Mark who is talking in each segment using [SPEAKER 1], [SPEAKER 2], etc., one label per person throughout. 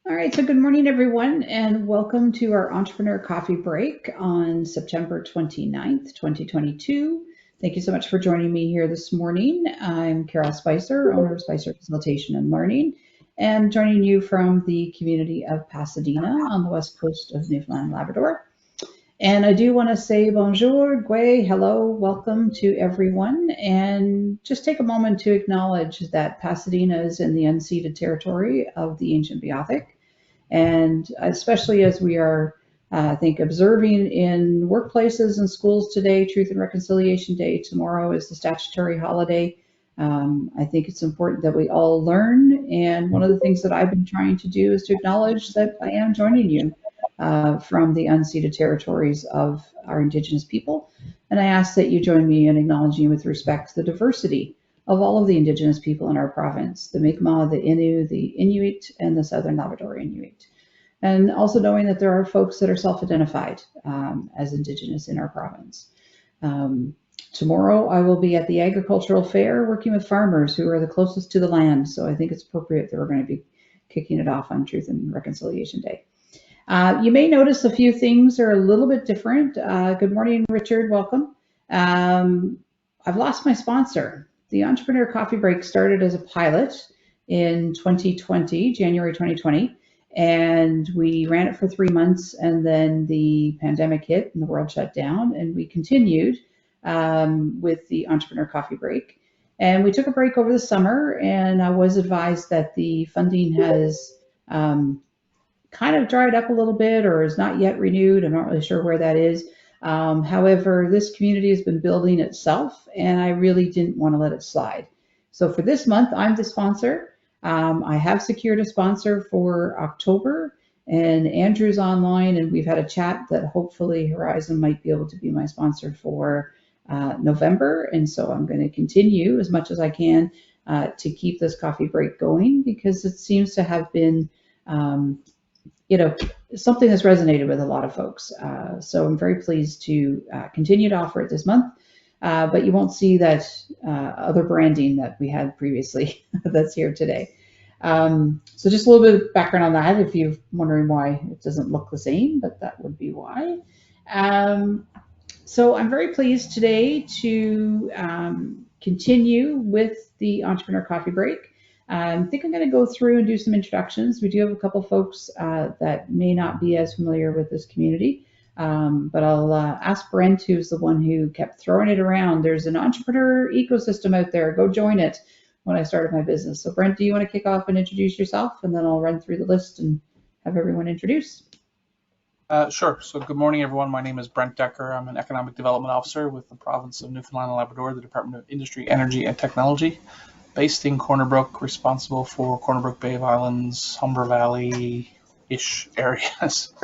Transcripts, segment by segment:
[SPEAKER 1] All right, so good morning, everyone, and welcome to our Entrepreneur Coffee Break on September 29th, 2022. Thank you so much for joining me here this morning. I'm Carol Spicer, owner of Spicer Facilitation and Learning, and joining you from the community of Pasadena on the west coast of Newfoundland and Labrador. And I do want to say bonjour, Gui, hello, welcome to everyone. And just take a moment to acknowledge that Pasadena is in the unceded territory of the ancient Beothuk. And especially as we are, I think, observing in workplaces and schools today, Truth and Reconciliation Day, tomorrow is the statutory holiday. I think it's important that we all learn. And one of the things that I've been trying to do is to acknowledge that I am joining you from the unceded territories of our Indigenous people. And I ask that you join me in acknowledging with respect the diversity of all of the Indigenous people in our province, the Mi'kmaq, the Innu, the Inuit, and the Southern Labrador Inuit. And also knowing that there are folks that are self-identified as Indigenous in our province. Um, Tomorrow I will be at the agricultural fair working with farmers who are the closest to the land. So I think it's appropriate that we're going to be kicking it off on Truth and Reconciliation Day. You may notice a few things are a little bit different. Good morning, Richard. Welcome. I've lost my sponsor. The Entrepreneur Coffee Break started as a pilot in 2020, January 2020, and we ran it for 3 months, and then the pandemic hit and the world shut down, and we continued with the Entrepreneur Coffee Break. And we took a break over the summer, and I was advised that the funding has kind of dried up a little bit or is not yet renewed. I'm not really sure where that is. However, this community has been building itself, and I really didn't want to let it slide. So for this month, I'm the sponsor. I have secured a sponsor for October, and Andrew's online, and we've had a chat that hopefully Horizon might be able to be my sponsor for November. And so I'm going to continue as much as I can to keep this coffee break going because it seems to have been something that's resonated with a lot of folks. So I'm very pleased to continue to offer it this month. But you won't see that other branding that we had previously that's here today. So just a little bit of background on that if you're wondering why it doesn't look the same, but that would be why. So I'm very pleased today to continue with the Entrepreneur Coffee Break. I think I'm going to go through and do some introductions. We do have a couple folks that may not be as familiar with this community, but I'll ask Brent, who's the one who kept throwing it around. There's an entrepreneur ecosystem out there. Go join it when I started my business. So Brent, do you want to kick off and introduce yourself, and then I'll run through the list and have everyone introduce?
[SPEAKER 2] Sure. So good morning, everyone. My name is Brent Decker. I'm an Economic Development Officer with the province of Newfoundland and Labrador, the Department of Industry, Energy, and Technology, based in Corner Brook, responsible for Corner Brook, Bay of Islands, Humber Valley-ish areas.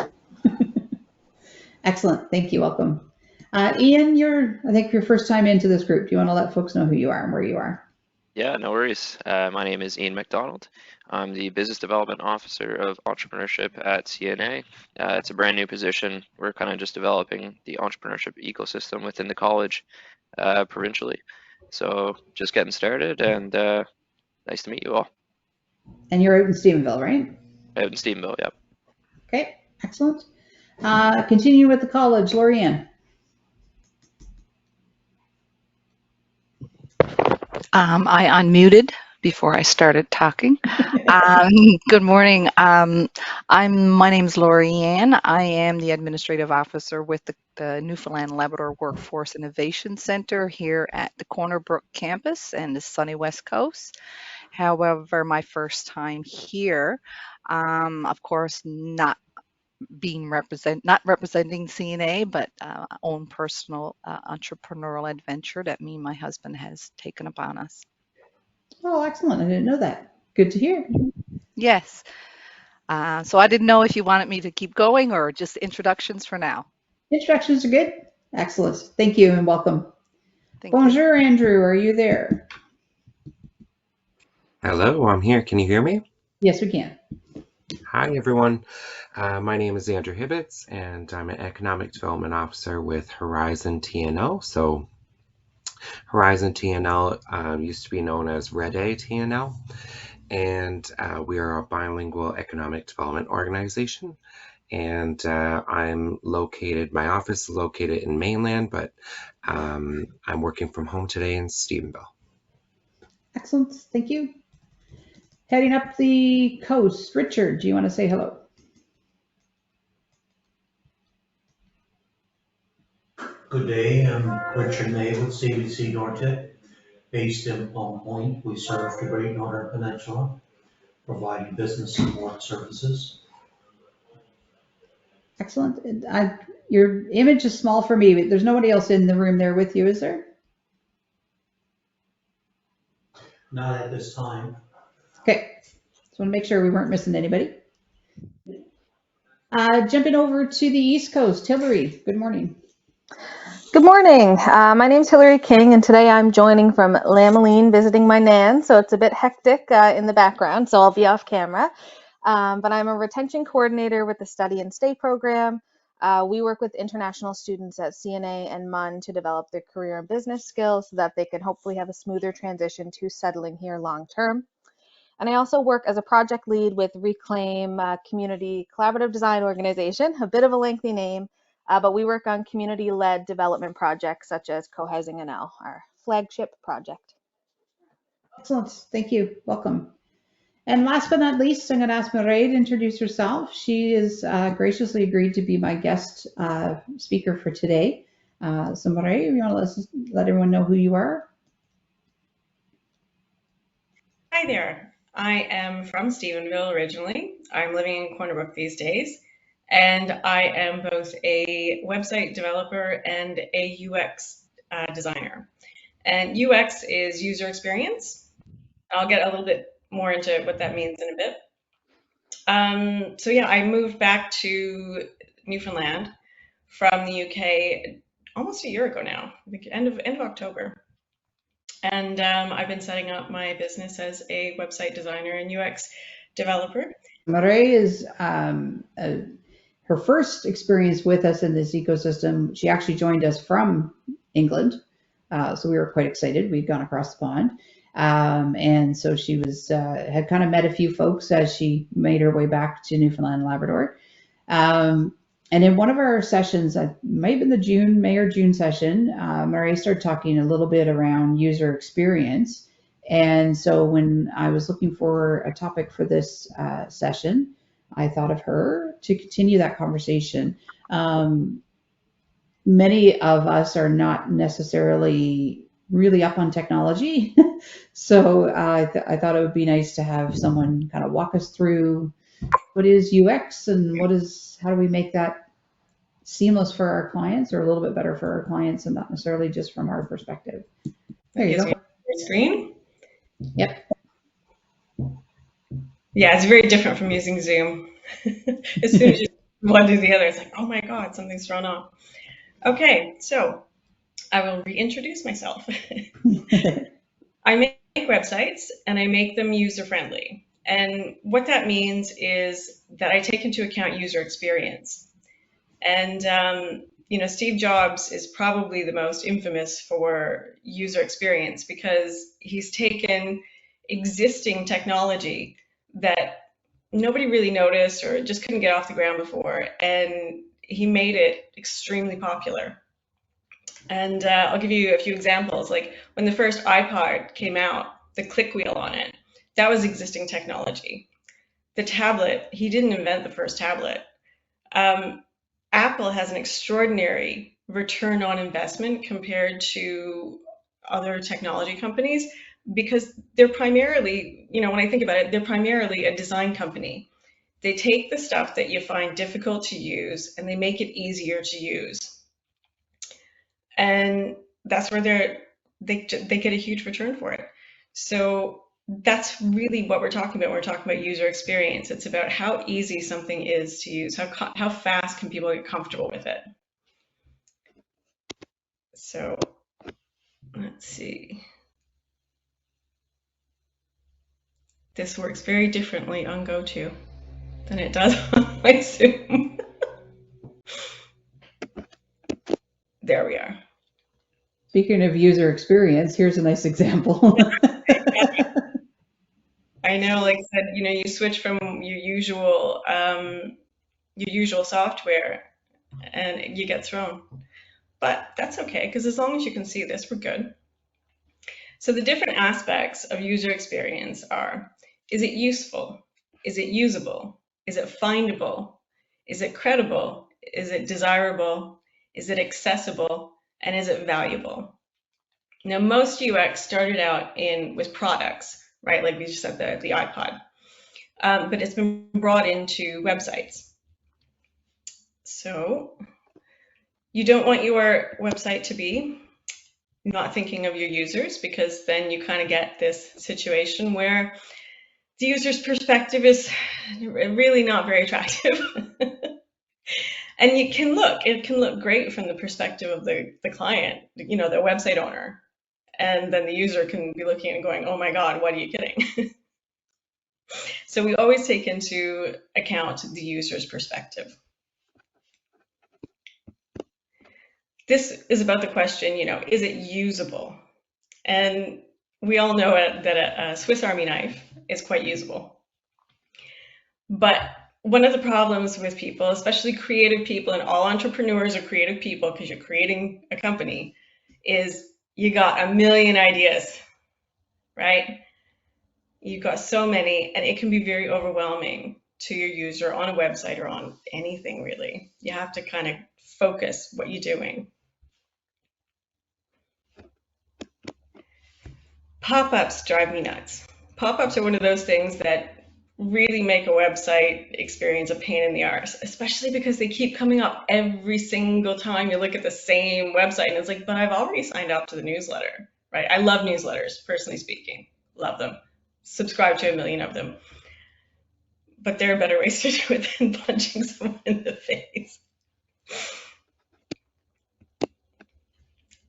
[SPEAKER 1] Excellent. Thank you. Welcome. Ian, I think your first time into this group. Do you want to let folks know who you are and where you are?
[SPEAKER 3] Yeah, no worries. My name is Ian McDonald. I'm the Business Development Officer of Entrepreneurship at CNA. It's a brand new position. We're kind of just developing the entrepreneurship ecosystem within the college provincially. So just getting started and nice to meet you all.
[SPEAKER 1] And you're out in Stephenville, right?
[SPEAKER 3] Out in Stephenville, yep.
[SPEAKER 1] Okay, excellent. Continue with the college, Lorianne.
[SPEAKER 4] I unmuted before I started talking. Good morning. My name is Lori Ann. I am the Administrative Officer with the Newfoundland Labrador Workforce Innovation Center here at the Corner Brook campus and the sunny West Coast. However, my first time here, of course, not representing CNA, but own personal entrepreneurial adventure that me and my husband has taken upon us.
[SPEAKER 1] Oh, excellent. I didn't know that. Good to hear.
[SPEAKER 4] Yes. So I didn't know if you wanted me to keep going or just introductions for now.
[SPEAKER 1] Introductions are good. Excellent. Thank you and welcome. Bonjour, Andrew. Are you there?
[SPEAKER 5] Hello, I'm here. Can you hear me?
[SPEAKER 1] Yes, we can.
[SPEAKER 5] Hi, everyone. My name is Andrew Hibbets, and I'm an Economic Development Officer with Horizon TNL. So Horizon TNL used to be known as Red A TNL. and we are a bilingual economic development organization. And my office is located in mainland, but I'm working from home today in Stephenville.
[SPEAKER 1] Excellent. Thank you. Heading up the coast, Richard, do you want to say hello?
[SPEAKER 6] Good day, I'm Richard May with CBC Nortec, based in Plum Point. We serve the Great Northern Peninsula, providing business support services.
[SPEAKER 1] Excellent. Your image is small for me, but there's nobody else in the room there with you, is there?
[SPEAKER 6] Not at this time.
[SPEAKER 1] Okay. Just want to make sure we weren't missing anybody. Jumping over to the East Coast, Hillary, good morning.
[SPEAKER 7] Good morning. My name's Hillary King, and today I'm joining from Lamoline visiting my nan, so it's a bit hectic in the background, so I'll be off camera. But I'm a retention coordinator with the Study and Stay program. We work with international students at CNA and MUN to develop their career and business skills so that they can hopefully have a smoother transition to settling here long term. And I also work as a project lead with Reclaim Community Collaborative Design Organization, a bit of a lengthy name, but we work on community-led development projects such as Co-Housing NL, our flagship project.
[SPEAKER 1] Excellent. Thank you. Welcome. And last but not least, I'm going to ask Mireille to introduce herself. She has graciously agreed to be my guest speaker for today. So Mireille, you want to let everyone know who you are?
[SPEAKER 8] Hi there. I am from Stephenville originally. I'm living in Corner Brook these days. And I am both a website developer and a UX designer. And UX is user experience. I'll get a little bit more into what that means in a bit. So yeah, I moved back to Newfoundland from the UK almost a year ago now, I think end of October. And I've been setting up my business as a website designer and UX developer.
[SPEAKER 1] Mireille is her first experience with us in this ecosystem. She actually joined us from England, so we were quite excited. We'd gone across the pond, and so she was had kind of met a few folks as she made her way back to Newfoundland and Labrador. And in one of our sessions, it might have been the May or June session, Mireille started talking a little bit around user experience. And so when I was looking for a topic for this session, I thought of her to continue that conversation. Many of us are not necessarily really up on technology. So I thought it would be nice to have someone kind of walk us through what is UX and how do we make that seamless for our clients, or a little bit better for our clients, and not necessarily just from our perspective. There you go.
[SPEAKER 8] Screen.
[SPEAKER 1] Yep.
[SPEAKER 8] Yeah, it's very different from using Zoom. As soon as you one to the other, it's like, oh my God, something's thrown off. Okay, so I will reintroduce myself. I make websites and I make them user-friendly. And what that means is that I take into account user experience. And, Steve Jobs is probably the most infamous for user experience because he's taken existing technology that nobody really noticed or just couldn't get off the ground before, and he made it extremely popular. And I'll give you a few examples. Like when the first iPod came out, the click wheel on it, that was existing technology. The tablet, he didn't invent the first tablet. Apple has an extraordinary return on investment compared to other technology companies because they're primarily, when I think about it, they're primarily a design company. They take the stuff that you find difficult to use and they make it easier to use. And that's where they get a huge return for it. So that's really what we're talking about when we're talking about user experience. It's about how easy something is to use, how fast can people get comfortable with it. So let's see. This works very differently on GoTo than it does on my Zoom. There we are.
[SPEAKER 1] Speaking of user experience, here's a nice example.
[SPEAKER 8] I I know, like I said, you switch from your usual software and you get thrown. But that's okay, because as long as you can see this, we're good. So the different aspects of user experience are, is it useful? Is it usable? Is it findable? Is it credible? Is it desirable? Is it accessible? And is it valuable? Now, most UX started out with products, right? Like we just said, the iPod. But it's been brought into websites. So you don't want your website to be not thinking of your users, because then you kind of get this situation where the user's perspective is really not very attractive. And it can look great from the perspective of the client, the website owner. And then the user can be looking and going, oh my God, what are you kidding? So we always take into account the user's perspective. This is about the question, is it usable? And we all know that a Swiss Army knife is quite usable. But one of the problems with people, especially creative people, and all entrepreneurs are creative people because you're creating a company, is you got a million ideas, right? You've got so many, and it can be very overwhelming to your user on a website or on anything, really. You have to kind of focus what you're doing. Pop-ups drive me nuts. Pop-ups are one of those things that really make a website experience a pain in the arse, especially because they keep coming up every single time you look at the same website, and it's like, but I've already signed up to the newsletter, right? I love newsletters, personally speaking. Love them. Subscribe to a million of them. But there are better ways to do it than punching someone in the face.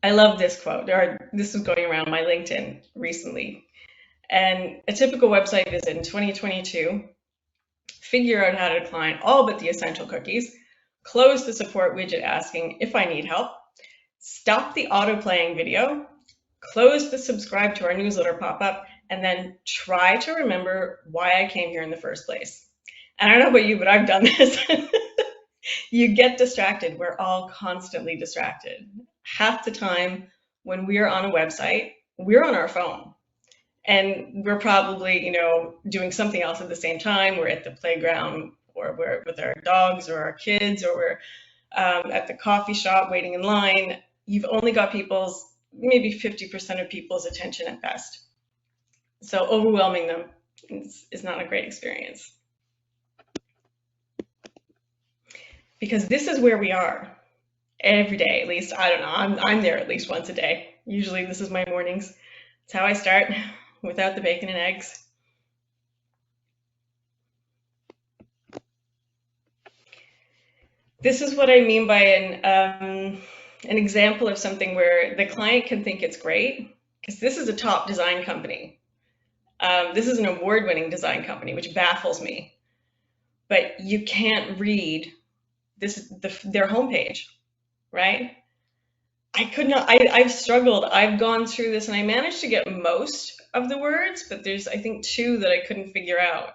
[SPEAKER 8] I love this quote. This was going around my LinkedIn recently. And a typical website visit in 2022, figure out how to decline all but the essential cookies, close the support widget asking if I need help, stop the auto-playing video, close the subscribe to our newsletter pop-up, and then try to remember why I came here in the first place. And I don't know about you, but I've done this. You get distracted. We're all constantly distracted. Half the time when we're on a website, we're on our phone. And we're probably, doing something else at the same time. We're at the playground, or we're with our dogs or our kids, or we're at the coffee shop waiting in line. You've only got maybe 50% of people's attention at best. So overwhelming them is not a great experience. Because this is where we are every day, at least. I don't know, I'm there at least once a day. Usually this is my mornings. It's how I start, without the bacon and eggs. This is what I mean by an example of something where the client can think it's great, because this is a top design company. This is an award-winning design company, which baffles me. But you can't read their homepage, right? I've struggled. I've gone through this, and I managed to get most of the words, but there's, I think, 2 that I couldn't figure out.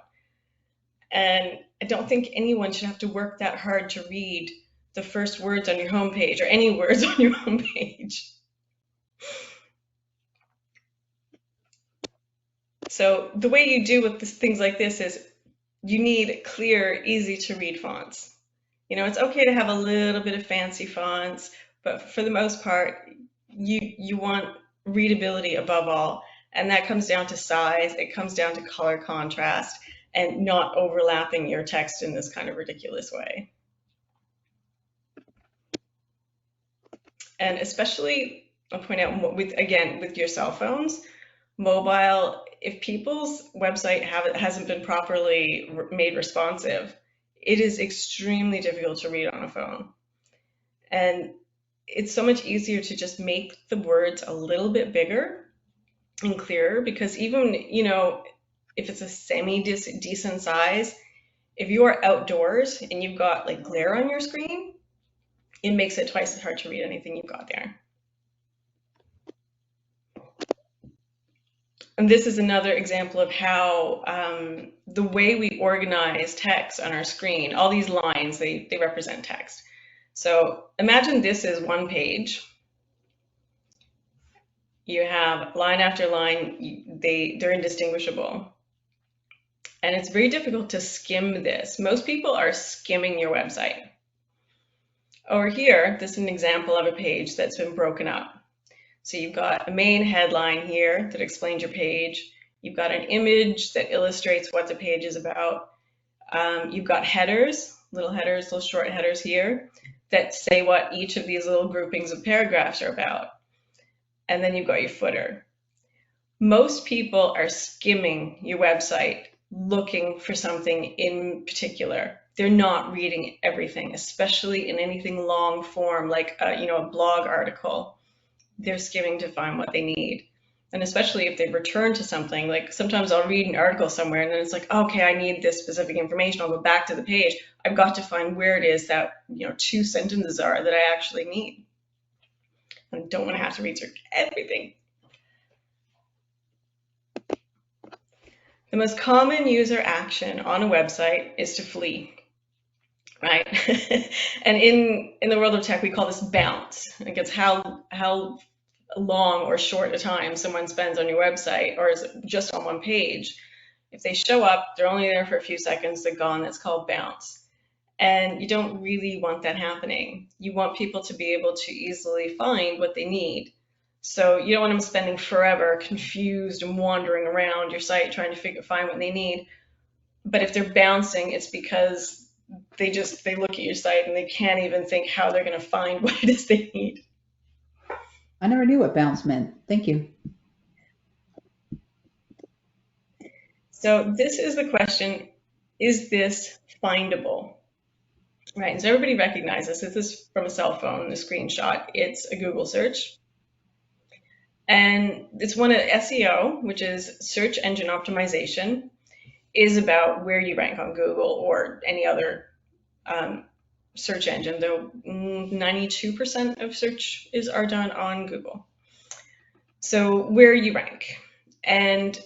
[SPEAKER 8] And I don't think anyone should have to work that hard to read the first words on your homepage, or any words on your homepage. So the way you do with things like this is you need clear, easy to read fonts. It's okay to have a little bit of fancy fonts, but for the most part, you want readability above all. And that comes down to size, it comes down to color contrast, and not overlapping your text in this kind of ridiculous way. And especially, I'll point out, with your cell phones, mobile, if people's website hasn't been properly made responsive, it is extremely difficult to read on a phone. And it's so much easier to just make the words a little bit bigger and clearer, because even, if it's a semi-decent size, if you are outdoors and you've got like glare on your screen, it makes it twice as hard to read anything you've got there. And this is another example of how the way we organize text on our screen, all these lines, they represent text. So imagine this is one page. You have line after line, they're indistinguishable. And it's very difficult to skim this. Most people are skimming your website. Over here, this is an example of a page that's been broken up. So you've got a main headline here that explains your page. You've got an image that illustrates what the page is about. You've got headers, little short headers here that say what each of these little groupings of paragraphs are about. And then you've got your footer. Most people are skimming your website looking for something in particular. They're not reading everything, especially in anything long form like a blog article. They're skimming to find what they need. And especially if they return to something, like sometimes I'll read an article somewhere and then it's like, okay, I need this specific information. I'll go back to the page. I've got to find where it is that 2 sentences are that I actually need. I don't want to have to read through everything. The most common user action on a website is to flee, right? And in the world of tech, we call this bounce. Like it's how long or short a time someone spends on your website, or is it just on one page. If they show up, they're only there for a few seconds, they're gone. That's called bounce. And you don't really want that happening. You want people to be able to easily find what they need. So you don't want them spending forever confused and wandering around your site trying to find what they need. But if they're bouncing, it's because they look at your site and they can't even think how they're going to find what it is they need.
[SPEAKER 1] I never knew what bounce meant. Thank you.
[SPEAKER 8] So this is the question, is this findable? Right, so everybody recognizes this is from a cell phone, the screenshot. It's a Google search. And it's one of SEO, which is search engine optimization, is about where you rank on Google or any other search engine, though 92% of searches are done on Google. So where you rank. And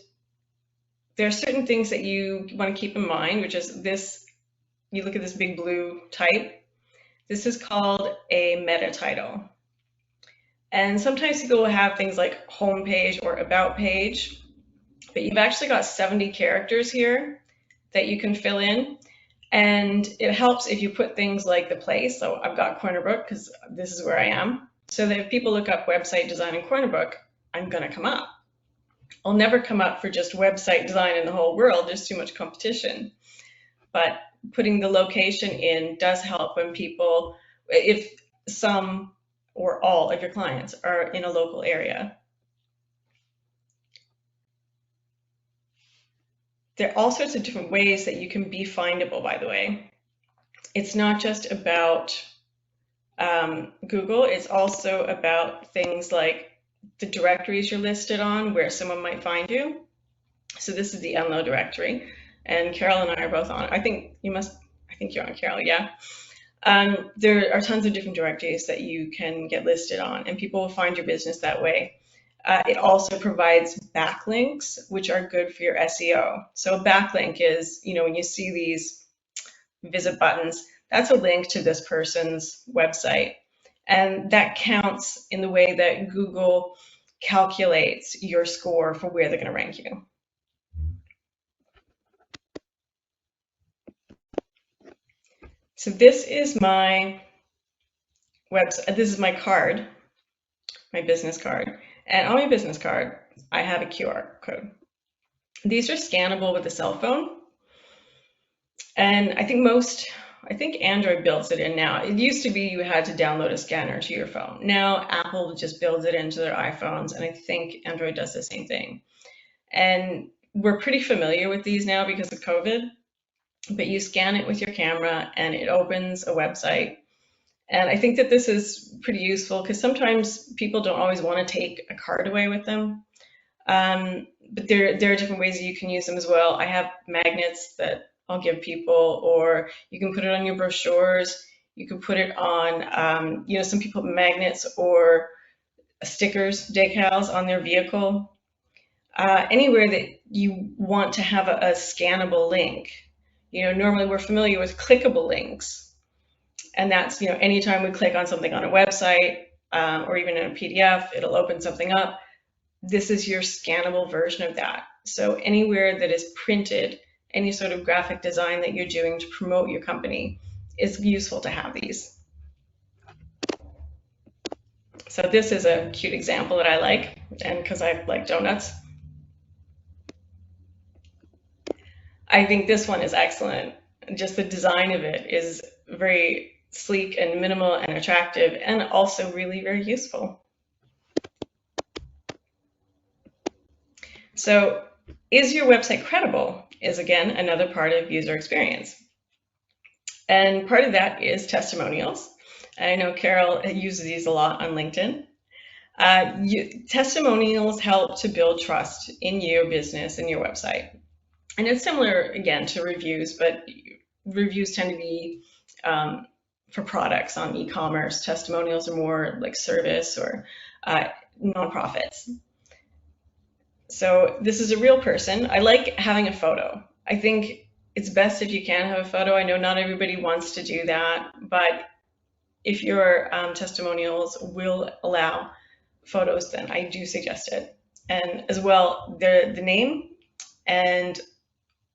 [SPEAKER 8] there are certain things that you want to keep in mind, which is this. You look at this big blue type. This is called a meta title. And sometimes people will have things like home page or about page, but you've actually got 70 characters here that you can fill in. And it helps if you put things like the place. So I've got Corner Brook because this is where I am. So that if people look up website design in Corner Brook, I'm going to come up. I'll never come up for just website design in the whole world. There's too much competition. But putting the location in does help when people, if some or all of your clients are in a local area. There are all sorts of different ways that you can be findable, by the way. It's not just about Google, it's also about things like the directories you're listed on, where someone might find you. So this is the Enlo directory, and Carol and I are both on it. I think you're on, Carol, yeah. There are tons of different directories that you can get listed on, and people will find your business that way. It also provides backlinks, which are good for your SEO. So a backlink is, when you see these visit buttons, that's a link to this person's website. And that counts in the way that Google calculates your score for where they're going to rank you. So this is my website. This is my card, my business card. And on my business card, I have a QR code. These are scannable with a cell phone. And I think Android builds it in now. It used to be you had to download a scanner to your phone. Now Apple just builds it into their iPhones, and I think Android does the same thing. And we're pretty familiar with these now because of COVID, but you scan it with your camera and it opens a website. And I think that this is pretty useful because sometimes people don't always want to take a card away with them. But there are different ways that you can use them as well. I have magnets that I'll give people, or you can put it on your brochures. You can put it on, some people put magnets or stickers, decals on their vehicle. Anywhere that you want to have a scannable link. Normally we're familiar with clickable links, and that's, anytime we click on something on a website or even in a PDF, it'll open something up. This is your scannable version of that. So anywhere that is printed, any sort of graphic design that you're doing to promote your company, is useful to have these. So this is a cute example that I like, and because I like donuts. I think this one is excellent. Just the design of it is very sleek and minimal and attractive, and also really very useful. So is your website credible is, again, another part of user experience. And part of that is testimonials. And I know Carol uses these a lot on LinkedIn. Testimonials help to build trust in your business and your website. And it's similar, again, to reviews, but reviews tend to be for products on e-commerce. Testimonials are more like service or nonprofits. So this is a real person. I like having a photo. I think it's best if you can have a photo. I know not everybody wants to do that, but if your testimonials will allow photos, then I do suggest it. And as well, the name and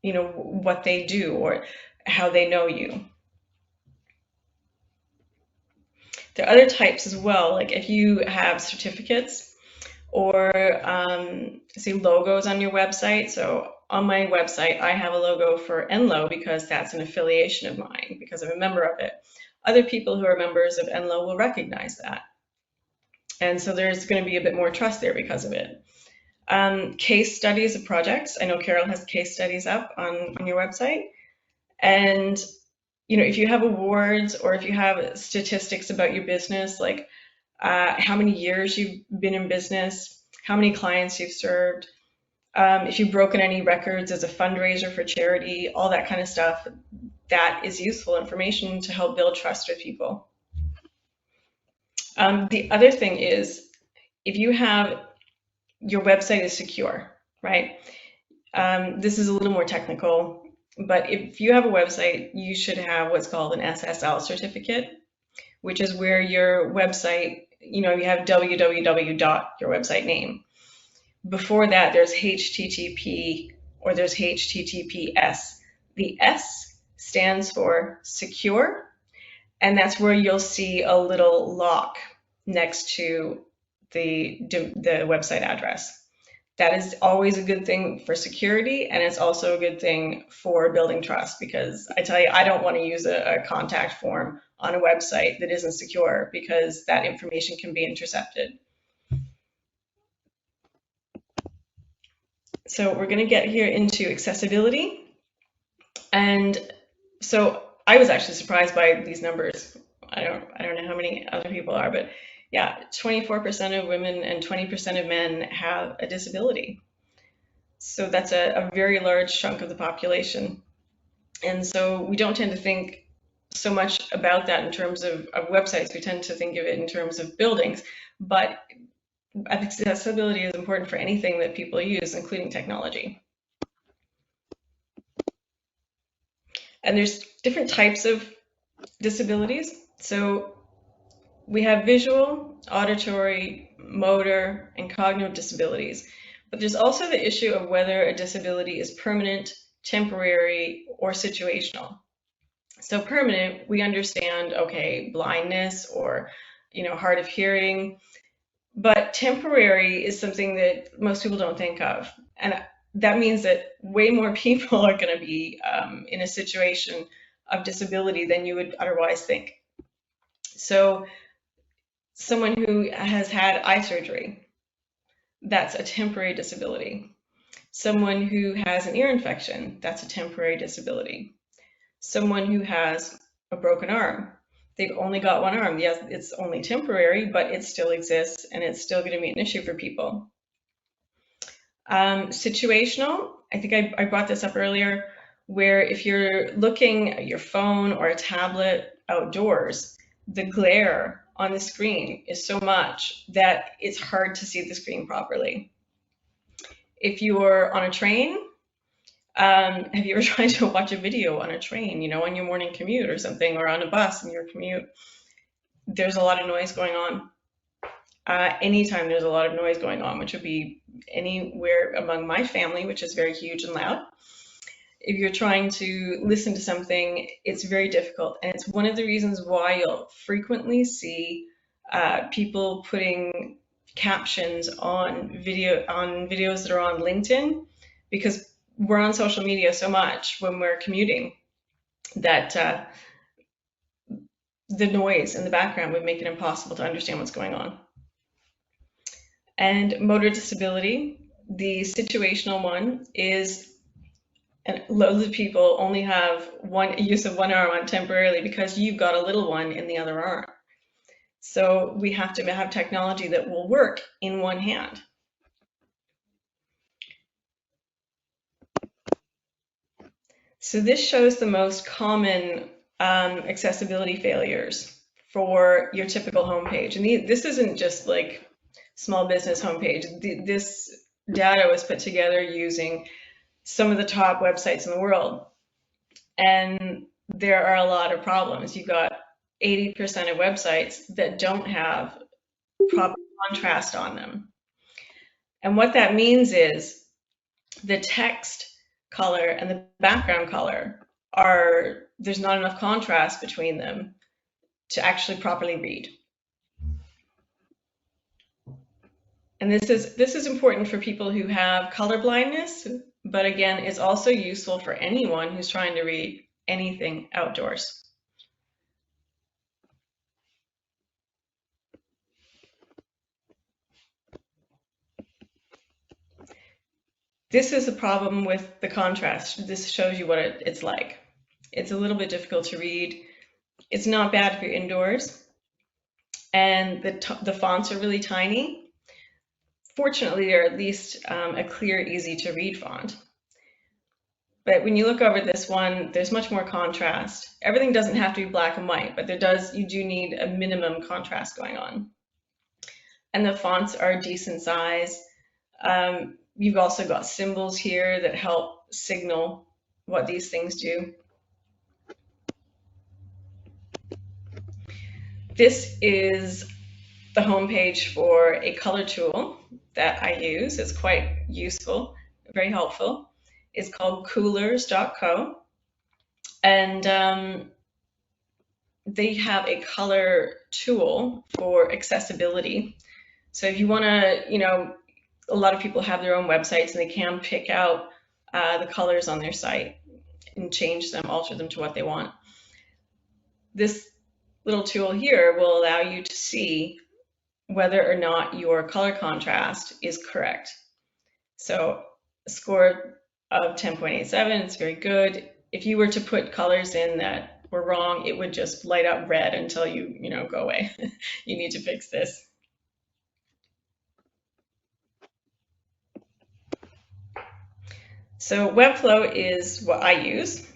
[SPEAKER 8] what they do or how they know you. There are other types as well, like if you have certificates or say logos on your website. So on my website, I have a logo for Enlo because that's an affiliation of mine, because I'm a member of it. Other people who are members of Enlo will recognize that. And so there's going to be a bit more trust there because of it. Case studies of projects. I know Carol has case studies up on your website. And if you have awards or if you have statistics about your business, like how many years you've been in business, how many clients you've served, if you've broken any records as a fundraiser for charity, all that kind of stuff, that is useful information to help build trust with people. The other thing is, if you have your website is secure, right? This is a little more technical, but if you have a website, you should have what's called an SSL certificate, which is where your website, you have www. your website name. Before that, there's HTTP or there's HTTPS. The S stands for secure, and that's where you'll see a little lock next to the website address. That is always a good thing for security, and it's also a good thing for building trust, because I tell you, I don't want to use a contact form on a website that isn't secure, because that information can be intercepted. So we're going to get here into accessibility. And so I was actually surprised by these numbers. I don't know how many other people are, but yeah, 24% of women and 20% of men have a disability. So that's a very large chunk of the population. And so we don't tend to think so much about that in terms of websites. We tend to think of it in terms of buildings, but accessibility is important for anything that people use, including technology. And there's different types of disabilities. So we have visual, auditory, motor, and cognitive disabilities. But there's also the issue of whether a disability is permanent, temporary, or situational. So permanent, we understand, okay, blindness or, hard of hearing. But temporary is something that most people don't think of. And that means that way more people are going to be in a situation of disability than you would otherwise think. So someone who has had eye surgery, that's a temporary disability. Someone who has an ear infection, that's a temporary disability. Someone who has a broken arm, they've only got one arm. Yes, it's only temporary, but it still exists, and it's still going to be an issue for people. Situational, I think I brought this up earlier, where if you're looking at your phone or a tablet outdoors, the glare on the screen is so much that it's hard to see the screen properly. If you're on a train, have you ever tried to watch a video on a train, you know, on your morning commute or something, or on a bus in your commute? There's a lot of noise going on. Anytime there's a lot of noise going on, which would be anywhere among my family, which is very huge and loud. If you're trying to listen to something, it's very difficult. And it's one of the reasons why you'll frequently see people putting captions on videos that are on LinkedIn, because we're on social media so much when we're commuting that the noise in the background would make it impossible to understand what's going on. And motor disability, the situational one is, and loads of people only have use of one arm on temporarily because you've got a little one in the other arm. So we have to have technology that will work in one hand. So this shows the most common accessibility failures for your typical homepage. And this isn't just like small business homepage. This data was put together using some of the top websites in the world. And there are a lot of problems. You've got 80% of websites that don't have proper contrast on them. And what that means is the text color and the background color there's not enough contrast between them to actually properly read. And this is important for people who have color blindness, but again, it's also useful for anyone who's trying to read anything outdoors. This is a problem with the contrast. This shows you what it's like. It's a little bit difficult to read. It's not bad if you're indoors. And the fonts are really tiny. Fortunately, they're at least a clear, easy to read font. But when you look over this one, there's much more contrast. Everything doesn't have to be black and white, but you do need a minimum contrast going on. And the fonts are a decent size. You've also got symbols here that help signal what these things do. This is the homepage for a color tool that I use. It's quite useful, very helpful. It's called coolors.co. And they have a color tool for accessibility. So if you want to, a lot of people have their own websites and they can pick out the colors on their site and change them, alter them to what they want. This little tool here will allow you to see whether or not your color contrast is correct. So a score of 10.87, it's very good. If you were to put colors in that were wrong, it would just light up red until you go away. You need to fix this. So Webflow is what I use.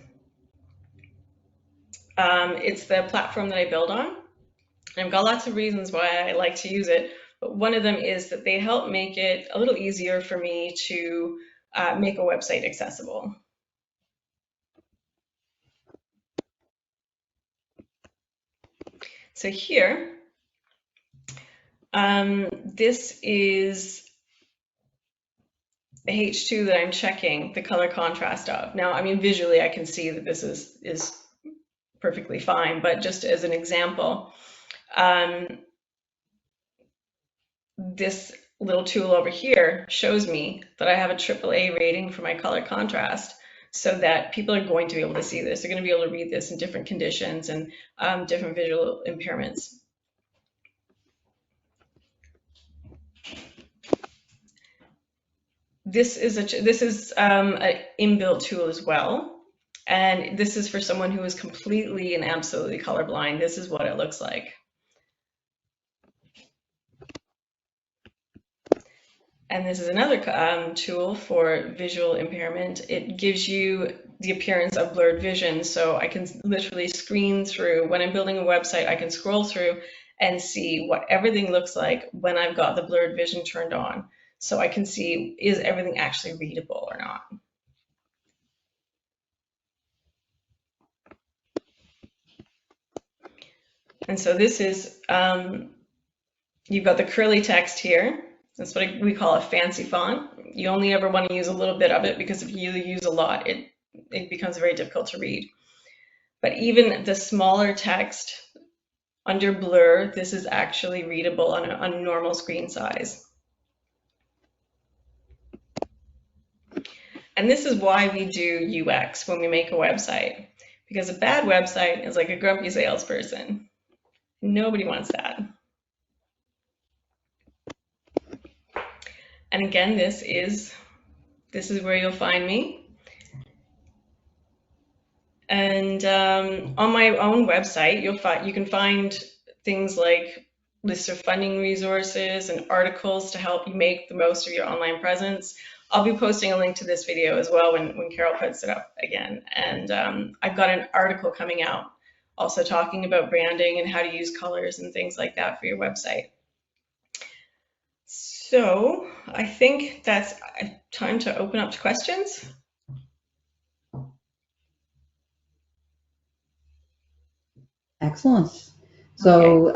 [SPEAKER 8] It's the platform that I build on. And I've got lots of reasons why I like to use it, but one of them is that they help make it a little easier for me to make a website accessible. So here, this is the H2 that I'm checking the color contrast of. Now, I mean, visually I can see that this is perfectly fine, but just as an example, this little tool over here shows me that I have a AAA rating for my color contrast, so that people are going to be able to see this. They're going to be able to read this in different conditions and different visual impairments. This is an inbuilt tool as well, and this is for someone who is completely and absolutely colorblind. This is what it looks like. And this is another tool for visual impairment. It gives you the appearance of blurred vision, so I can literally screen through. When I'm building a website, I can scroll through and see what everything looks like when I've got the blurred vision turned on. so I can see, is everything actually readable or not? And so this is, you've got the curly text here. That's what we call a fancy font. You only ever want to use a little bit of it, because if you use a lot, it becomes very difficult to read. But even the smaller text under blur, this is actually readable on a normal screen size. And this is why we do UX when we make a website, because a bad website is like a grumpy salesperson. Nobody wants that. And again, this is where you'll find me. And on my own website, you can find things like lists of funding resources and articles to help you make the most of your online presence. I'll be posting a link to this video as well when Carol puts it up again. And I've got an article coming out also talking about branding and how to use colors and things like that for your website. So I think that's time to open up to questions.
[SPEAKER 1] Excellent. So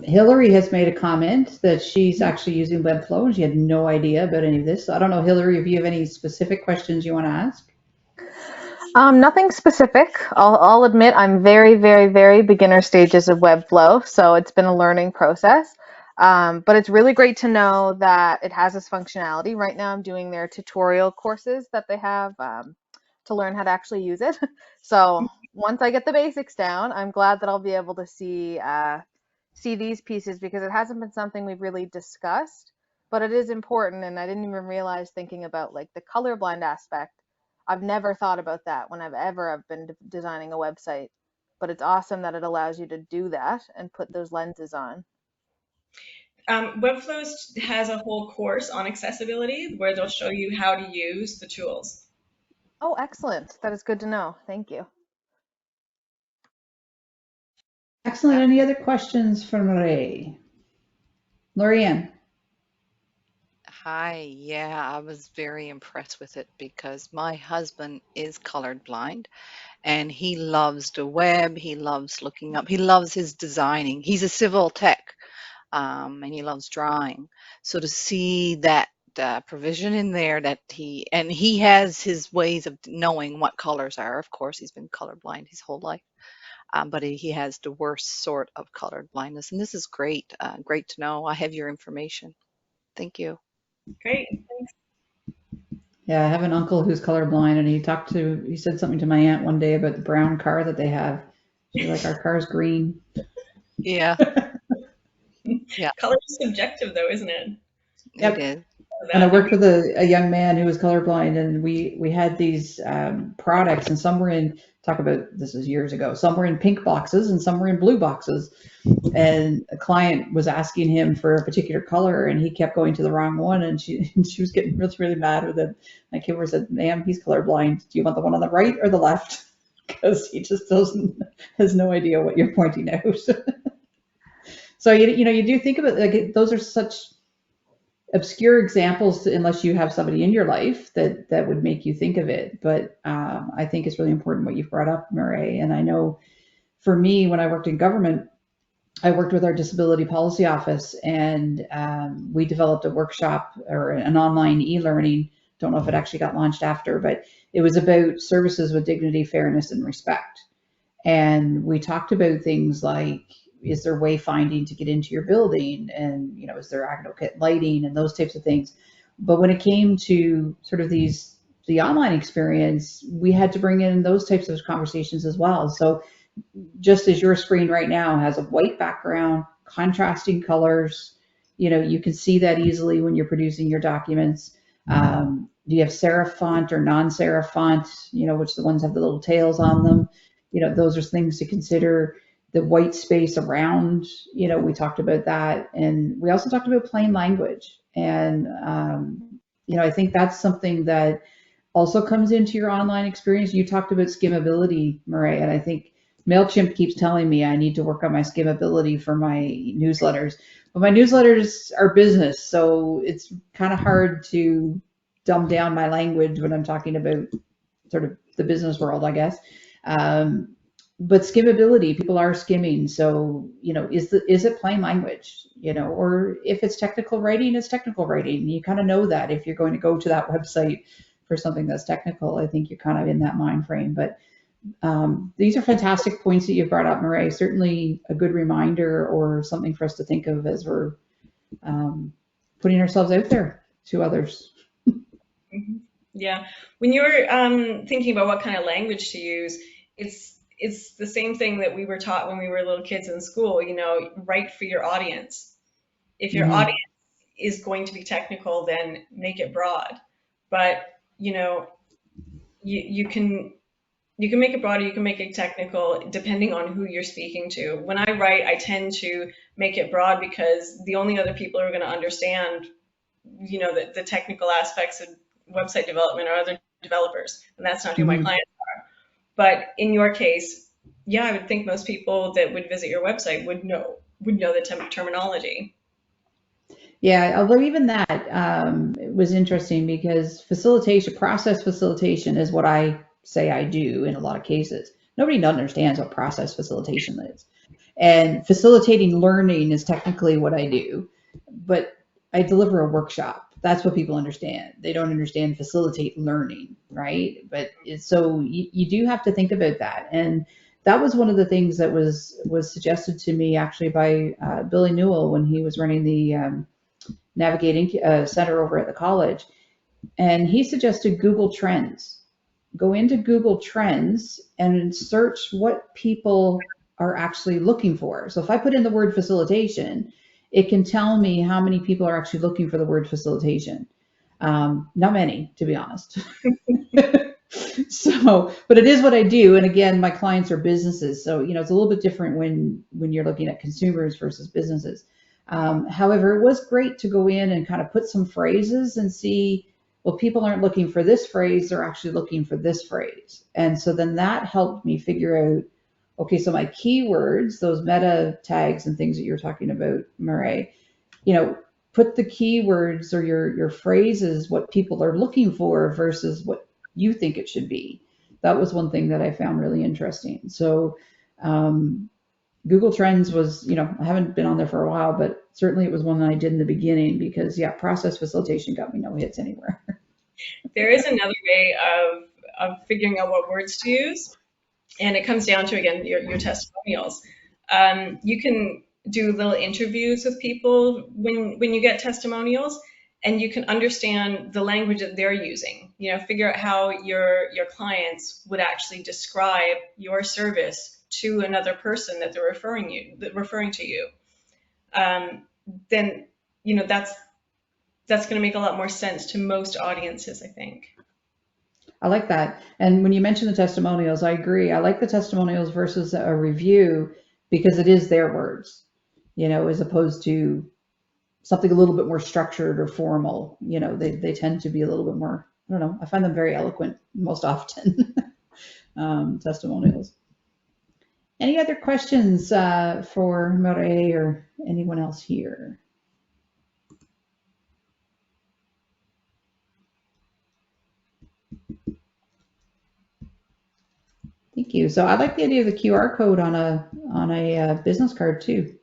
[SPEAKER 1] Hillary has made a comment that she's actually using Webflow and she had no idea about any of this. So I don't know, Hillary, if you have any specific questions you want to ask.
[SPEAKER 7] Nothing specific. I'll admit I'm very, very, very beginner stages of Webflow, so it's been a learning process. But it's really great to know that it has this functionality. Right now I'm doing their tutorial courses that they have to learn how to actually use it. So once I get the basics down, I'm glad that I'll be able to see these pieces, because it hasn't been something we've really discussed, but it is important. And I didn't even realize, thinking about like the colorblind aspect, I've never thought about that when I've been designing a website, but it's awesome that it allows you to do that and put those lenses on.
[SPEAKER 8] Webflow has a whole course on accessibility where they'll show you how to use the tools.
[SPEAKER 7] Oh, excellent. That is good to know. Thank you.
[SPEAKER 1] Excellent. Any other questions from Ray? Lorianne.
[SPEAKER 4] Hi, yeah, I was very impressed with it because my husband is colorblind and he loves the web. He loves looking up. He loves his designing. He's a civil tech, and he loves drawing. So to see that provision in there that he has his ways of knowing what colors are. Of course, he's been colorblind his whole life, but he has the worst sort of color blindness. And this is great. Great to know. I have your information. Thank you.
[SPEAKER 8] Great. Thanks.
[SPEAKER 1] Yeah, I have an uncle who's colorblind, and he said something to my aunt one day about the brown car that they have. She's like, our car's green.
[SPEAKER 4] Yeah. Yeah.
[SPEAKER 8] Color is subjective though, isn't it?
[SPEAKER 1] Yep.
[SPEAKER 4] It is.
[SPEAKER 1] And I worked with a young man who was colorblind, and we had these products, and some were in, this was years ago, some were in pink boxes and some were in blue boxes. And a client was asking him for a particular color and he kept going to the wrong one, and she was getting really, really mad with him. My kid said, ma'am, he's colorblind. Do you want the one on the right or the left? Because he just has no idea what you're pointing out. So, you do think about, like, those are such obscure examples unless you have somebody in your life that would make you think of it. But I think it's really important what you've brought up, Murray. And I know for me, when I worked in government, I worked with our disability policy office, and we developed a workshop or an online e-learning. Don't know if it actually got launched after, but it was about services with dignity, fairness, and respect. And we talked about things like, is there wayfinding to get into your building? And, is there AgnoKit lighting and those types of things? But when it came to sort of the online experience, we had to bring in those types of conversations as well. So just as your screen right now has a white background, contrasting colors, you can see that easily when you're producing your documents. Do you have serif font or non-serif font, which the ones have the little tails on them? Those are things to consider. The white space around, we talked about that. And we also talked about plain language. And, I think that's something that also comes into your online experience. You talked about skimmability, Murray, and I think MailChimp keeps telling me I need to work on my skimmability for my newsletters. But my newsletters are business, so it's kind of hard to dumb down my language when I'm talking about sort of the business world, I guess. But skimmability, people are skimming. So, is it plain language, or if it's technical writing, it's technical writing. You kind of know that if you're going to go to that website for something that's technical, I think you're kind of in that mind frame. But these are fantastic points that you've brought up, Murray. Certainly a good reminder or something for us to think of as we're putting ourselves out there to others.
[SPEAKER 8] Yeah. When you're thinking about what kind of language to use, it's the same thing that we were taught when we were little kids in school, write for your audience. If your audience is going to be technical, then make it broad. But, you can make it broad, you can make it technical, depending on who you're speaking to. When I write, I tend to make it broad because the only other people who are going to understand, the technical aspects of website development are other developers, and that's not who my clients are. But in your case, yeah, I would think most people that would visit your website would know the terminology.
[SPEAKER 1] Yeah, although even that was interesting because process facilitation is what I say I do in a lot of cases. Nobody understands what process facilitation is. And facilitating learning is technically what I do, but I deliver a workshop. That's what people understand. They don't understand facilitate learning, right? But so you do have to think about that. And that was one of the things that was suggested to me actually by Billy Newell when he was running the Navigating Center over at the college. And he suggested Google Trends. Go into Google Trends and search what people are actually looking for. So if I put in the word facilitation, it can tell me how many people are actually looking for the word facilitation. Not many, to be honest. So, but it is what I do. And again, my clients are businesses. So, it's a little bit different when you're looking at consumers versus businesses. However, it was great to go in and kind of put some phrases and see, well, people aren't looking for this phrase, they're actually looking for this phrase. And so then that helped me figure out, okay, so my keywords, those meta tags and things that you're talking about, Murray, put the keywords or your phrases, what people are looking for versus what you think it should be. That was one thing that I found really interesting. So Google Trends was, I haven't been on there for a while, but certainly it was one that I did in the beginning because, process facilitation got me no hits anywhere.
[SPEAKER 8] There is another way of figuring out what words to use, and it comes down to, again, your testimonials. You can do little interviews with people when you get testimonials, and you can understand the language that they're using. Figure out how your clients would actually describe your service to another person that they're referring to you. Then that's going to make a lot more sense to most audiences, I think.
[SPEAKER 1] I like that. And when you mention the testimonials, I agree. I like the testimonials versus a review because it is their words, as opposed to something a little bit more structured or formal. They tend to be a little bit more, I don't know, I find them very eloquent most often, testimonials. Any other questions for Murray or anyone else here? Thank you. So I like the idea of the QR code on a business card too.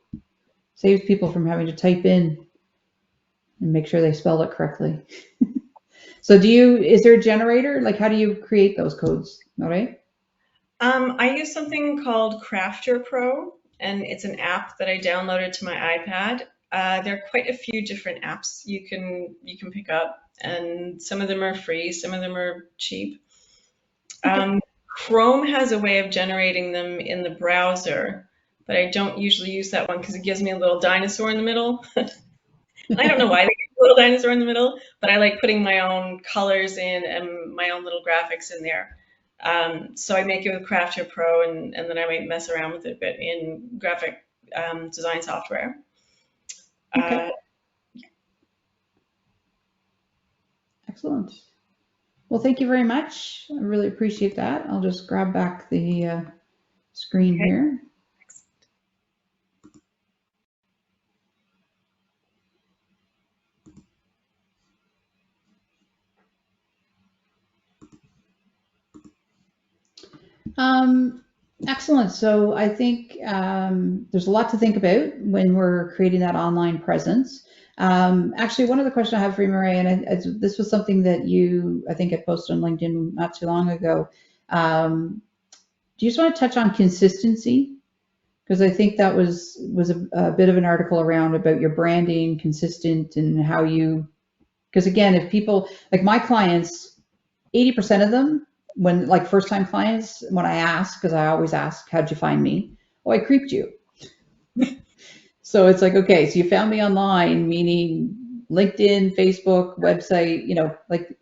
[SPEAKER 1] Saves people from having to type in and make sure they spell it correctly. So is there a generator? Like, how do you create those codes? All right.
[SPEAKER 8] I use something called Crafter Pro, and it's an app that I downloaded to my iPad. There are quite a few different apps you can pick up, and some of them are free, some of them are cheap. Chrome has a way of generating them in the browser, but I don't usually use that one because it gives me a little dinosaur in the middle. I don't know why they give a little dinosaur in the middle, but I like putting my own colors in and my own little graphics in there. So I make it with Crafter Pro, and then I might mess around with it a bit in graphic design software.
[SPEAKER 1] Okay. Excellent. Well, thank you very much. I really appreciate that. I'll just grab back the screen here. Excellent. So I think there's a lot to think about when we're creating that online presence. Actually, one of the questions I have for you, Maria, and this was something that I think I posted on LinkedIn not too long ago. Do you just want to touch on consistency? Because I think that was a bit of an article around about your branding, consistent, and how you, because again, if people, like my clients, 80% of them, when like first time clients, when I ask, because I always ask, how'd you find me? Oh, I creeped you. So it's like, okay, so you found me online, meaning LinkedIn, Facebook, website, like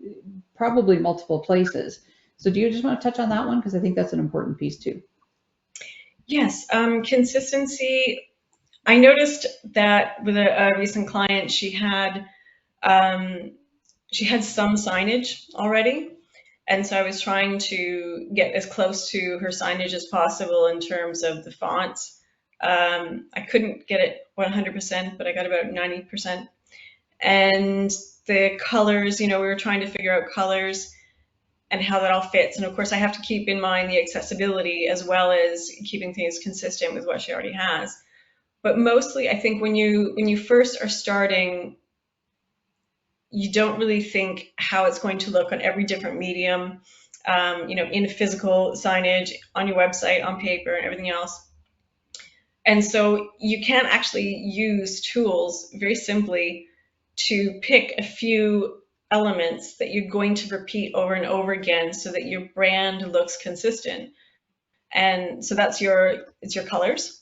[SPEAKER 1] probably multiple places. So do you just want to touch on that one? Because I think that's an important piece too.
[SPEAKER 8] Yes, consistency. I noticed that with a recent client, she had some signage already. And so I was trying to get as close to her signage as possible in terms of the fonts. I couldn't get it 100%, but I got about 90%. And the colors, we were trying to figure out colors and how that all fits. And of course, I have to keep in mind the accessibility as well as keeping things consistent with what she already has. But mostly, I think when you first are starting, you don't really think how it's going to look on every different medium, in physical signage, on your website, on paper, and everything else. And so you can actually use tools very simply to pick a few elements that you're going to repeat over and over again so that your brand looks consistent. And so it's your colors.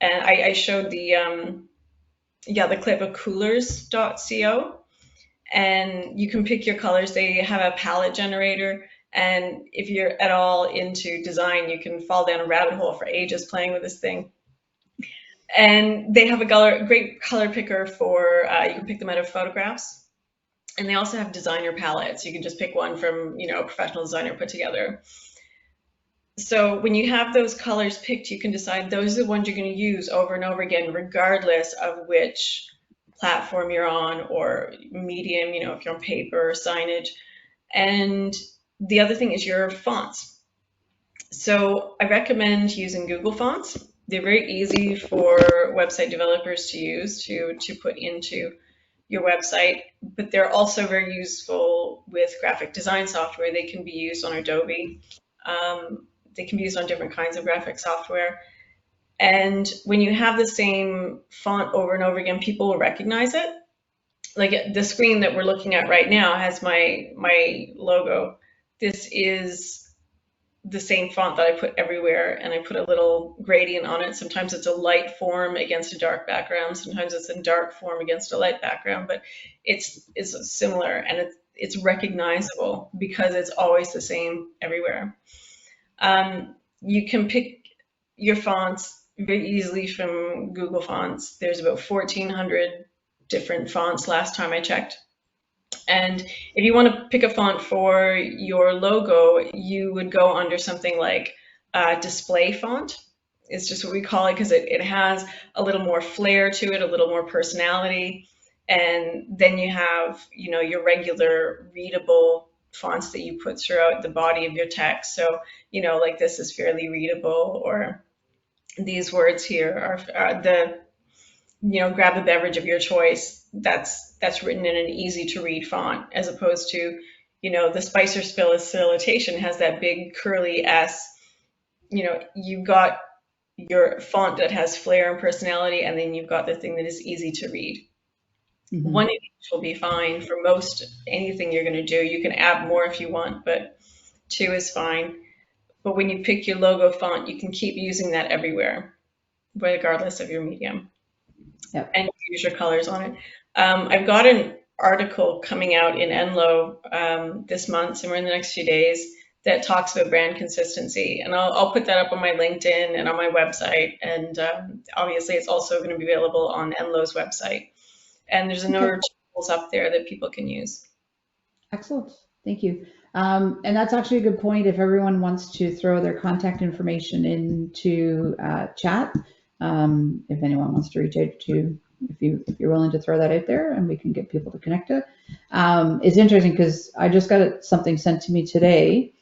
[SPEAKER 8] And I showed the clip of coolers.co. And you can pick your colors. They have a palette generator. And if you're at all into design, you can fall down a rabbit hole for ages playing with this thing. And they have a great color picker for, you can pick them out of photographs. And they also have designer palettes. You can just pick one from, a professional designer put together. So when you have those colors picked, you can decide those are the ones you're going to use over and over again, regardless of which platform you're on or medium, if you're on paper or signage. And the other thing is your fonts. So I recommend using Google Fonts. They're very easy for website developers to use to put into your website, but they're also very useful with graphic design software. They can be used on Adobe. They can be used on different kinds of graphic software. And when you have the same font over and over again, people will recognize it. Like the screen that we're looking at right now has my logo. This is the same font that I put everywhere, and I put a little gradient on it. Sometimes it's a light form against a dark background. Sometimes it's a dark form against a light background, but it's similar and it's recognizable because it's always the same everywhere. You can pick your fonts very easily from Google Fonts. There's about 1,400 different fonts last time I checked. And if you want to pick a font for your logo, you would go under something like display font. It's just what we call it because it has a little more flair to it, a little more personality. And then you have, your regular readable fonts that you put throughout the body of your text. So, like this is fairly readable, or these words here are the, grab a beverage of your choice. That's written in an easy to read font, as opposed to, the Spicer Facilitation has that big curly S. You've got your font that has flair and personality, and then you've got the thing that is easy to read. Mm-hmm. One of each will be fine for most anything you're going to do. You can add more if you want, but 2 is fine. But when you pick your logo font, you can keep using that everywhere, regardless of your medium. Yep. And use your colors on it. I've got an article coming out in Enlo this month, somewhere in the next few days, that talks about brand consistency. And I'll put that up on my LinkedIn and on my website. And obviously, it's also going to be available on Enlo's website. And there's a number of tools up there that people can use.
[SPEAKER 1] Excellent. Thank you. And that's actually a good point. If everyone wants to throw their contact information into chat, if anyone wants to reach out to, if you're willing to throw that out there, and we can get people to connect to. It's interesting because I just got something sent to me today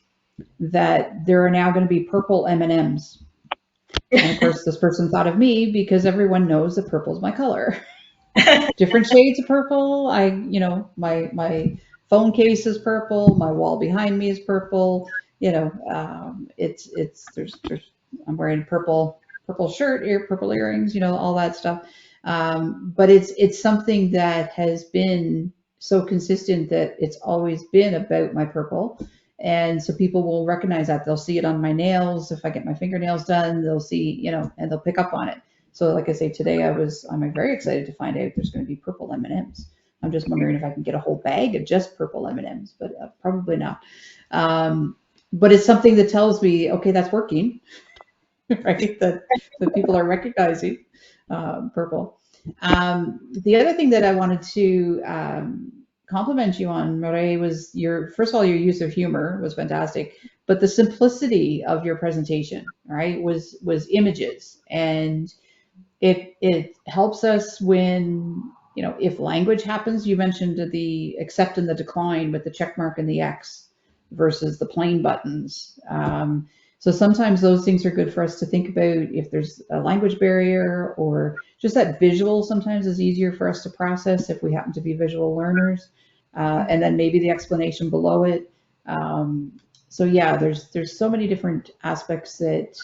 [SPEAKER 1] that there are now going to be purple M&Ms. And of course, this person thought of me because everyone knows that purple is my color. Different shades of purple. My phone case is purple. My wall behind me is purple. I'm wearing a purple shirt, purple earrings, all that stuff. But it's something that has been so consistent that it's always been about my purple. And so people will recognize that. They'll see it on my nails. If I get my fingernails done, they'll see, and they'll pick up on it. So like I say, today I'm very excited to find out there's going to be purple M&Ms. I'm just wondering if I can get a whole bag of just purple M&Ms, but probably not. But it's something that tells me, okay, that's working, right? That people are recognizing purple. The other thing that I wanted to compliment you on, Mireille, was first of all, your use of humor was fantastic, but the simplicity of your presentation, right, was images. And it helps us when, if language happens. You mentioned the accept and the decline with the check mark and the X versus the plain buttons. So sometimes those things are good for us to think about if there's a language barrier, or just that visual sometimes is easier for us to process if we happen to be visual learners. And then maybe the explanation below it. So yeah, there's so many different aspects that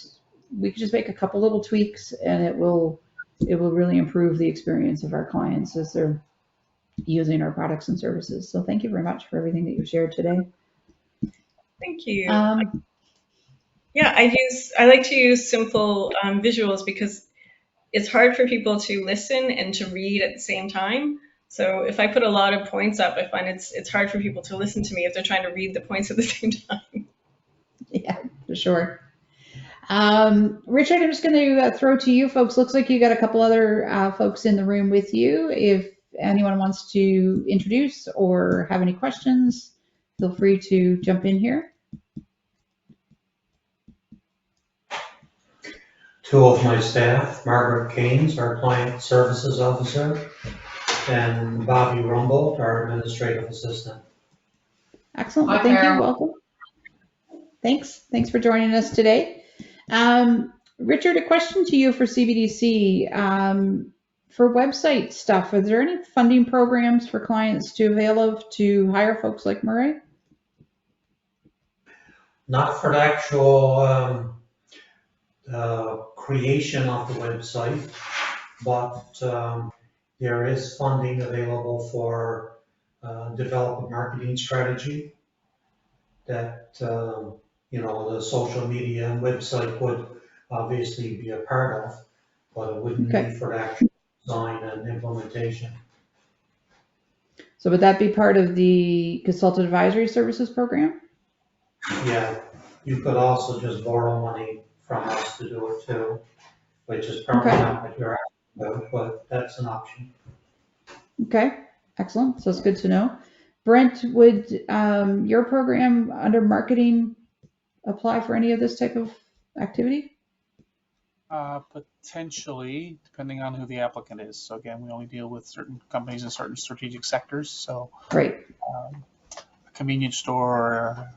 [SPEAKER 1] we could just make a couple little tweaks, and it will really improve the experience of our clients as they're using our products and services. So thank you very much for everything that you've shared today.
[SPEAKER 8] Thank you. Yeah, I like to use simple visuals because it's hard for people to listen and to read at the same time. So if I put a lot of points up, I find it's hard for people to listen to me if they're trying to read the points at the same time.
[SPEAKER 1] Yeah, for sure. Richard, I'm just going to throw to you folks. Looks like you got a couple other folks in the room with you. If anyone wants to introduce or have any questions, feel free to jump in here.
[SPEAKER 6] Two of my staff, Margaret Keynes, our Client Services Officer, and Bobby Rumbold, our Administrative Assistant.
[SPEAKER 1] Excellent. Well, thank you. Welcome. Thanks for joining us today. Richard, a question to you for CBDC. For website stuff, are there any funding programs for clients to avail of to hire folks like Murray?
[SPEAKER 6] Not for the actual creation of the website, but there is funding available for develop a marketing strategy that, the social media and website would obviously be a part of, but it wouldn't be for the actual design and implementation.
[SPEAKER 1] So would that be part of the Consultant Advisory Services program?
[SPEAKER 6] Yeah, you could also just borrow money from us to do it too, which is probably not what you're asking about, but that's an option.
[SPEAKER 1] Okay, excellent. So it's good to know. Brent, would your program under marketing apply for any of this type of activity?
[SPEAKER 2] Potentially, depending on who the applicant is. So again, we only deal with certain companies in certain strategic sectors. So
[SPEAKER 1] great.
[SPEAKER 2] A convenience store or a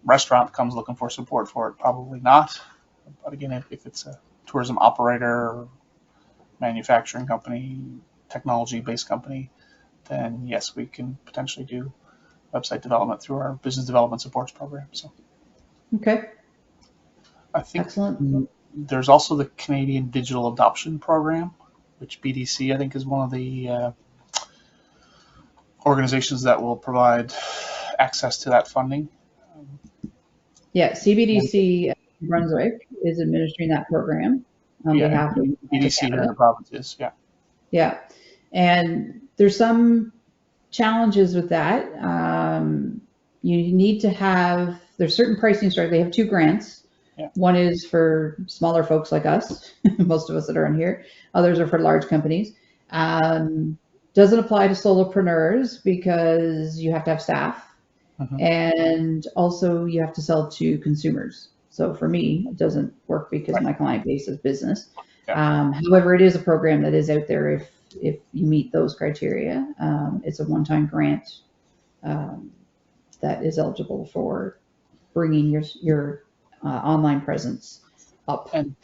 [SPEAKER 2] restaurant comes looking for support for it, probably not. But again, if it's a tourism operator, manufacturing company, technology-based company, then yes, we can potentially do website development through our business development supports program. So,
[SPEAKER 1] okay.
[SPEAKER 2] I think
[SPEAKER 1] excellent.
[SPEAKER 2] There's also the Canadian Digital Adoption Program, which BDC I think is one of the organizations that will provide access to that funding.
[SPEAKER 1] Yeah, CBDC Brunswick is administering that program on behalf of
[SPEAKER 2] BDC in the provinces. Yeah.
[SPEAKER 1] Yeah, and there's some challenges with that. You need to have, there's certain pricing structure. They have two grants.
[SPEAKER 2] Yeah.
[SPEAKER 1] One is for smaller folks like us, most of us that are in here. Others are for large companies. Doesn't apply to solopreneurs because you have to have staff. Mm-hmm. And also you have to sell to consumers. So for me, it doesn't work because my client base is business. Yeah. However, it is a program that is out there if you meet those criteria. It's a one-time grant that is eligible for bringing your online presence up.
[SPEAKER 2] And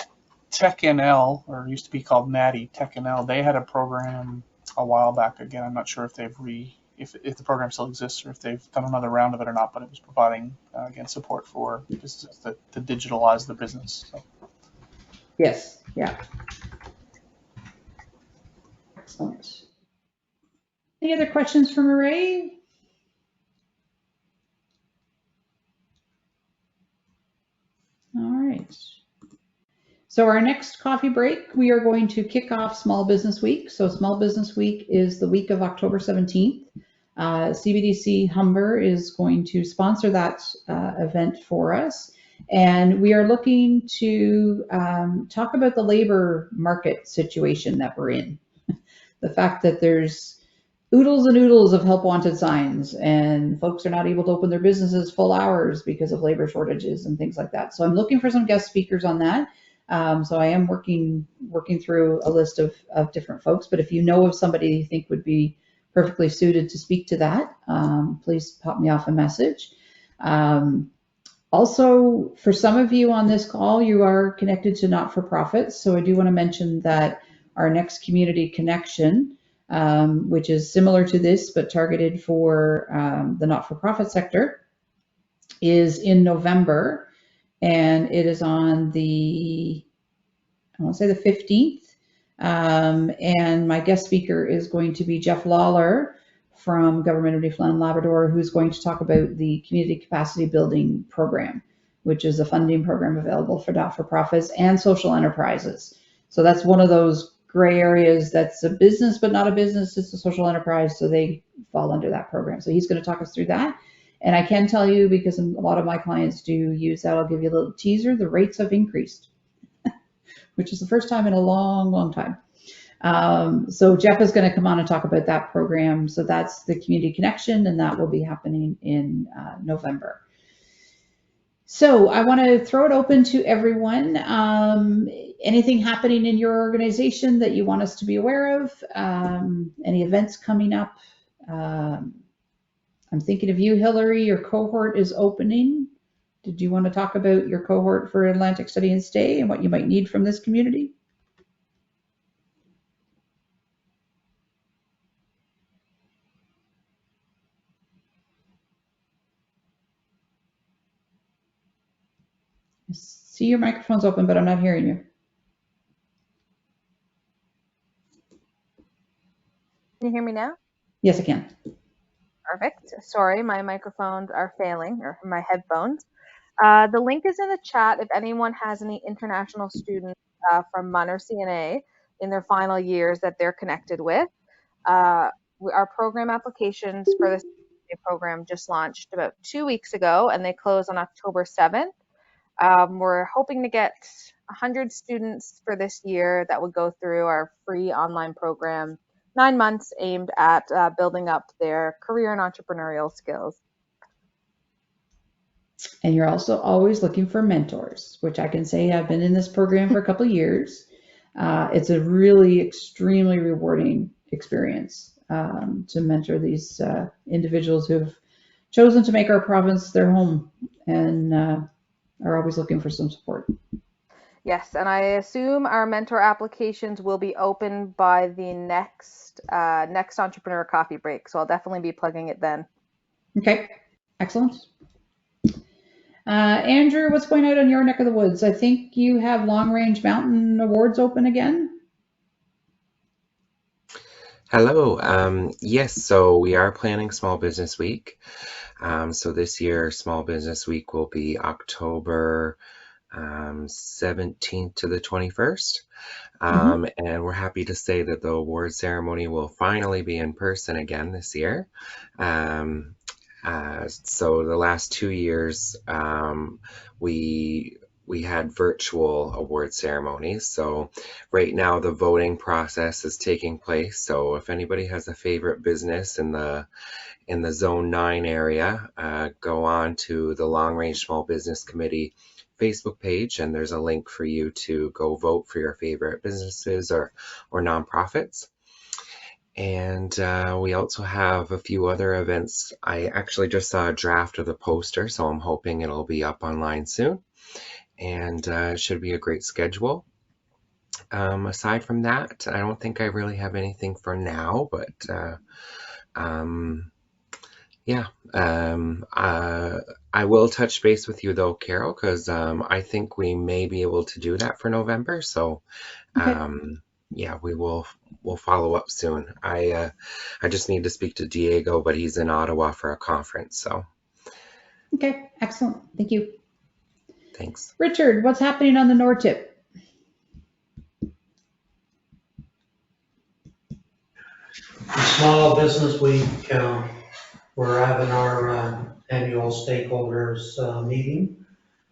[SPEAKER 2] TechNL, or used to be called Natty, TechNL, they had a program a while back. Again, I'm not sure if they've if the program still exists or if they've done another round of it or not, but it was providing, again, support for businesses to digitalize the business. So.
[SPEAKER 1] Yes, yeah. Excellent. Any other questions for Murray? All right. So our next coffee break, we are going to kick off Small Business Week. So Small Business Week is the week of October 17th. CBDC Humber is going to sponsor that event for us. And we are looking to talk about the labor market situation that we're in. The fact that there's oodles and oodles of help wanted signs and folks are not able to open their businesses full hours because of labor shortages and things like that. So I'm looking for some guest speakers on that. So I am working through a list of different folks, but if you know of somebody you think would be perfectly suited to speak to that, please pop me off a message. Also, for some of you on this call, you are connected to not-for-profits. So I do want to mention that our next community connection, which is similar to this, but targeted for the not-for-profit sector, is in November. And it is on the, I want to say the 15th. And my guest speaker is going to be Jeff Lawler from Government of Newfoundland Labrador, who's going to talk about the Community Capacity Building Program, which is a funding program available for not-for-profits and social enterprises. So that's one of those gray areas that's a business, but not a business, it's a social enterprise, so they fall under that program. So he's going to talk us through that. And I can tell you, because a lot of my clients do use that, I'll give you a little teaser, the rates have increased, which is the first time in a long, long time. So Jeff is going to come on and talk about that program. So that's the Community Connection, and that will be happening in November. So I want to throw it open to everyone. Anything happening in your organization that you want us to be aware of? Any events coming up? I'm thinking of you, Hillary. Your cohort is opening. Did you want to talk about your cohort for Atlantic Study and Stay and what you might need from this community? I see your microphone's open, but I'm not hearing you.
[SPEAKER 7] Can you hear me now?
[SPEAKER 1] Yes, I can.
[SPEAKER 7] Perfect. Sorry, my microphones are failing, or my headphones. The link is in the chat if anyone has any international students from MUN or CNA in their final years that they're connected with. Our program applications for this program just launched about 2 weeks ago, and they close on October 7th. We're hoping to get 100 students for this year that would go through our free online program, 9 months aimed at building up their career and entrepreneurial skills.
[SPEAKER 1] And you're also always looking for mentors, which I can say I've been in this program for a couple of years. It's a really extremely rewarding experience to mentor these individuals who've chosen to make our province their home and are always looking for some support.
[SPEAKER 7] Yes, and I assume our mentor applications will be open by the next Entrepreneur Coffee Break, so I'll definitely be plugging it then.
[SPEAKER 1] Okay, excellent. Andrew, what's going on in your neck of the woods? I think you have Long Range Mountain Awards open again.
[SPEAKER 5] Hello. Yes, so we are planning Small Business Week. So this year, Small Business Week will be October 17th to the 21st. And we're happy to say that the award ceremony will finally be in person again this year. So the last 2 years, we had virtual award ceremonies. So right now the voting process is taking place. So if anybody has a favorite business in the Zone 9 area, go on to the Long Range Small Business Committee Facebook page, and there's a link for you to go vote for your favorite businesses or nonprofits. And we also have a few other events. I actually just saw a draft of the poster, so I'm hoping it'll be up online soon. And it should be a great schedule. Aside from that, I don't think I really have anything for now, but I will touch base with you though, Carol, because I think we may be able to do that for November. So yeah, we'll follow up soon. I just need to speak to Diego, but he's in Ottawa for a conference. So
[SPEAKER 1] Okay, excellent. Thank you.
[SPEAKER 5] thanks.
[SPEAKER 1] Richard, what's happening on the NORTIP?
[SPEAKER 6] Small Business Week, we're having our annual stakeholders meeting,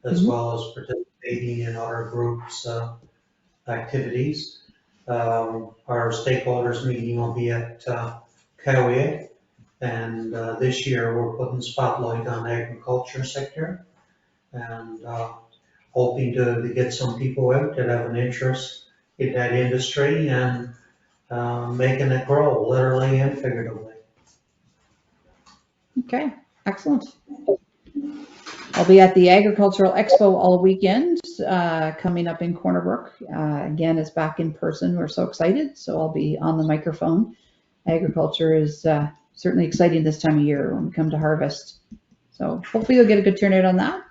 [SPEAKER 6] as well as participating in other groups' activities. Our stakeholders meeting will be at Cowie, and this year we're putting spotlight on the agriculture sector, and hoping to get some people out that have an interest in that industry and making it grow, literally and figuratively.
[SPEAKER 1] Okay, excellent. I'll be at the Agricultural Expo all weekend, coming up in Corner Brook. Again, it's back in person. We're so excited. So I'll be on the microphone. Agriculture is certainly exciting this time of year when we come to harvest. So hopefully you'll get a good turnout on that.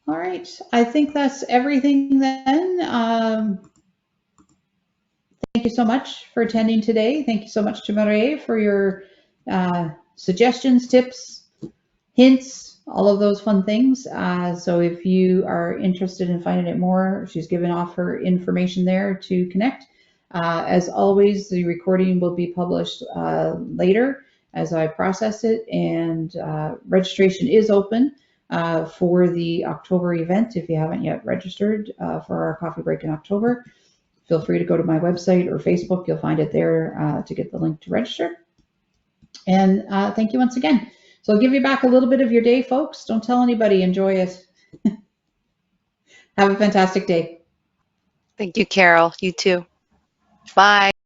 [SPEAKER 1] All right, I think that's everything then. Thank you so much for attending today. Thank you so much to Marie for your suggestions, tips, hints, all of those fun things. So if you are interested in finding out more, she's given off her information there to connect. As always, the recording will be published later as I process it, and registration is open for the October event. If you haven't yet registered for our coffee break in October, feel free to go to my website or Facebook. You'll find it there to get the link to register. And thank you once again. So I'll give you back a little bit of your day, folks. Don't tell anybody. Enjoy it. Have a fantastic day.
[SPEAKER 4] Thank you, Carol. You too. Bye.